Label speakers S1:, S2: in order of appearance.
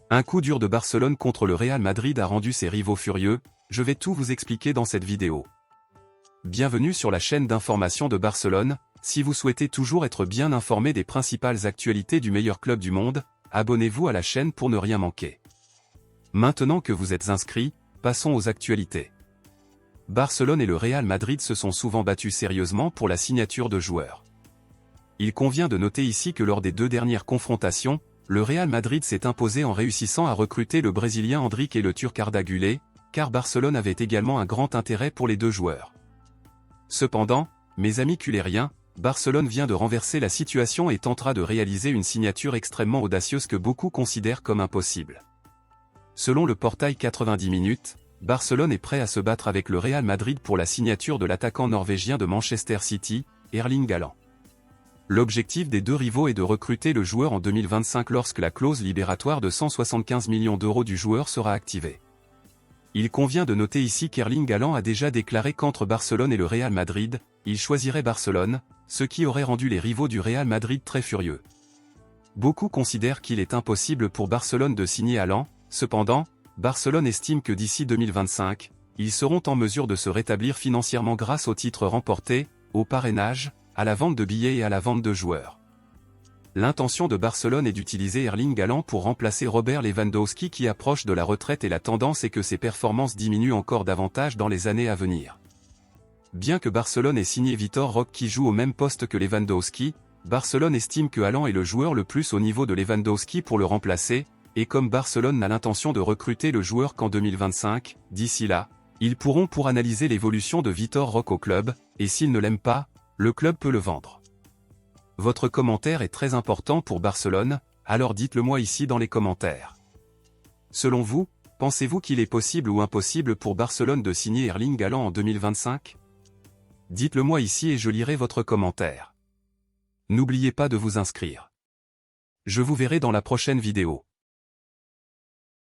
S1: Un coup dur de Barcelone contre le Real Madrid a rendu ses rivaux furieux, je vais tout vous expliquer dans cette vidéo. Bienvenue sur la chaîne d'information de Barcelone, si vous souhaitez toujours être bien informé des principales actualités du meilleur club du monde, abonnez-vous à la chaîne pour ne rien manquer. Maintenant que vous êtes inscrit, passons aux actualités. Barcelone et le Real Madrid se sont souvent battus sérieusement pour la signature de joueurs. Il convient de noter ici que lors des deux dernières confrontations, le Real Madrid s'est imposé en réussissant à recruter le Brésilien Endrick et le Turc Arda Güler, car Barcelone avait également un grand intérêt pour les deux joueurs. Cependant, mes amis culériens, Barcelone vient de renverser la situation et tentera de réaliser une signature extrêmement audacieuse que beaucoup considèrent comme impossible. Selon le portail 90 minutes, Barcelone est prêt à se battre avec le Real Madrid pour la signature de l'attaquant norvégien de Manchester City, Erling Haaland. L'objectif des deux rivaux est de recruter le joueur en 2025 lorsque la clause libératoire de 175 millions d'euros du joueur sera activée. Il convient de noter ici qu'Erling Haaland a déjà déclaré qu'entre Barcelone et le Real Madrid, il choisirait Barcelone, ce qui aurait rendu les rivaux du Real Madrid très furieux. Beaucoup considèrent qu'il est impossible pour Barcelone de signer Haaland, cependant, Barcelone estime que d'ici 2025, ils seront en mesure de se rétablir financièrement grâce aux titres remportés, au parrainage, à la vente de billets et à la vente de joueurs. L'intention de Barcelone est d'utiliser Erling Haaland pour remplacer Robert Lewandowski qui approche de la retraite et la tendance est que ses performances diminuent encore davantage dans les années à venir. Bien que Barcelone ait signé Vitor Roque qui joue au même poste que Lewandowski, Barcelone estime que Haaland est le joueur le plus au niveau de Lewandowski pour le remplacer, et comme Barcelone n'a l'intention de recruter le joueur qu'en 2025, d'ici là, ils pourront pour analyser l'évolution de Vitor Roque au club, et s'ils ne l'aiment pas, le club peut le vendre. Votre commentaire est très important pour Barcelone, alors dites-le moi ici dans les commentaires. Selon vous, pensez-vous qu'il est possible ou impossible pour Barcelone de signer Erling Haaland en 2025? Dites-le moi ici et je lirai votre commentaire. N'oubliez pas de vous inscrire. Je vous verrai dans la prochaine vidéo.